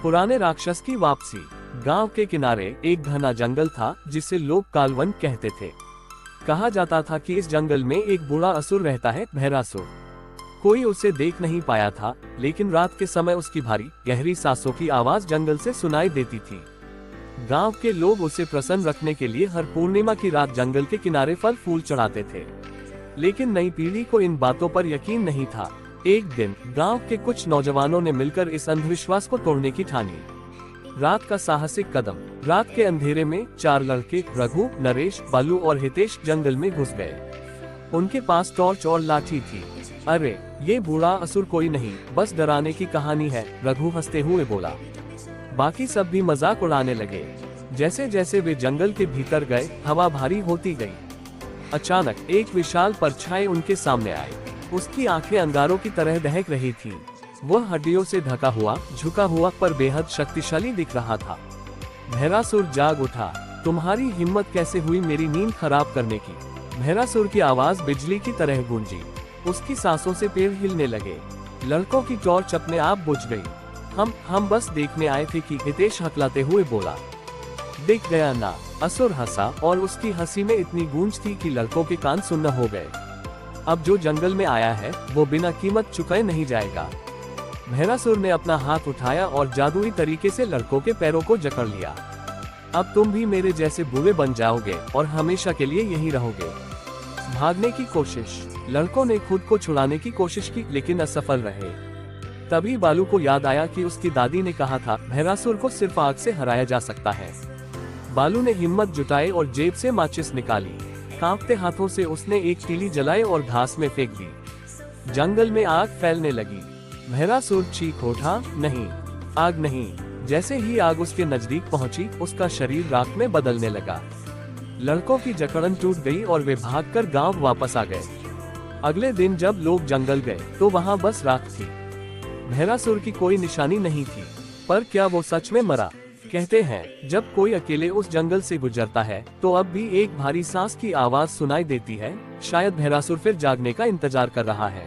पुराने राक्षस की वापसी। गांव के किनारे एक घना जंगल था जिसे लोग कालवन कहते थे। कहा जाता था कि इस जंगल में एक बूढ़ा असुर रहता है, भैरासुर। कोई उसे देख नहीं पाया था, लेकिन रात के समय उसकी भारी गहरी सांसों की आवाज जंगल से सुनाई देती थी। गांव के लोग उसे प्रसन्न रखने के लिए हर पूर्णिमा की रात जंगल के किनारे फल फूल चढ़ाते थे। लेकिन नई पीढ़ी को इन बातों पर यकीन नहीं था। एक दिन गांव के कुछ नौजवानों ने मिलकर इस अंधविश्वास को तोड़ने की ठानी। रात का साहसिक कदम। रात के अंधेरे में 4 लड़के रघु, नरेश, बालू और हितेश जंगल में घुस गए। उनके पास टॉर्च और लाठी थी। अरे ये बूढ़ा असुर कोई नहीं, बस डराने की कहानी है, रघु हंसते हुए बोला। बाकी सब भी मजाक उड़ाने लगे। जैसे जैसे वे जंगल के भीतर गए, हवा भारी होती गई। अचानक एक विशाल परछाई उनके सामने आई। उसकी आंखें अंगारों की तरह दहक रही थीं। वह हड्डियों से ढका हुआ, झुका हुआ पर बेहद शक्तिशाली दिख रहा था। भैरासुर जाग उठा। तुम्हारी हिम्मत कैसे हुई मेरी नींद खराब करने की? भैरासुर की आवाज बिजली की तरह गूंजी। उसकी सांसों से पेड़ हिलने लगे। लड़कों की टॉर्च अपने आप बुझ गई। हम बस देखने आए थे कि हितेश हकलाते हुए बोला। दिख गया ना? असुर हंसा और उसकी हंसी में इतनी गूंज थी कि लड़कों के कान सुन्न हो गए। अब जो जंगल में आया है वो बिना कीमत चुकाए नहीं जाएगा। भैरासुर ने अपना हाथ उठाया और जादुई तरीके से लड़कों के पैरों को जकड़ लिया। अब तुम भी मेरे जैसे बुरे बन जाओगे और हमेशा के लिए यहीं रहोगे। भागने की कोशिश। लड़कों ने खुद को छुड़ाने की कोशिश की, लेकिन असफल रहे। तभी बालू को याद आया कि उसकी दादी ने कहा था, भैरासुर को सिर्फ आग से हराया जा सकता है। बालू ने हिम्मत जुटाई और जेब से माचिस निकाली। कांपते हाथों से उसने एक तीली जलाई और घास में फेंक दी। जंगल में आग फैलने लगी। भैरासुर चीख उठा, नहीं, आग नहीं। जैसे ही आग उसके नजदीक पहुंची, उसका शरीर राख में बदलने लगा। लड़कों की जकड़न टूट गई और वे भागकर गांव वापस आ गए। अगले दिन जब लोग जंगल गए तो वहां बस राख थी। भैरासुर की कोई निशानी नहीं थी। पर क्या वो सच में मरा? कहते हैं जब कोई अकेले उस जंगल से गुजरता है तो अब भी एक भारी सांस की आवाज सुनाई देती है। शायद भैरासुर फिर जागने का इंतजार कर रहा है।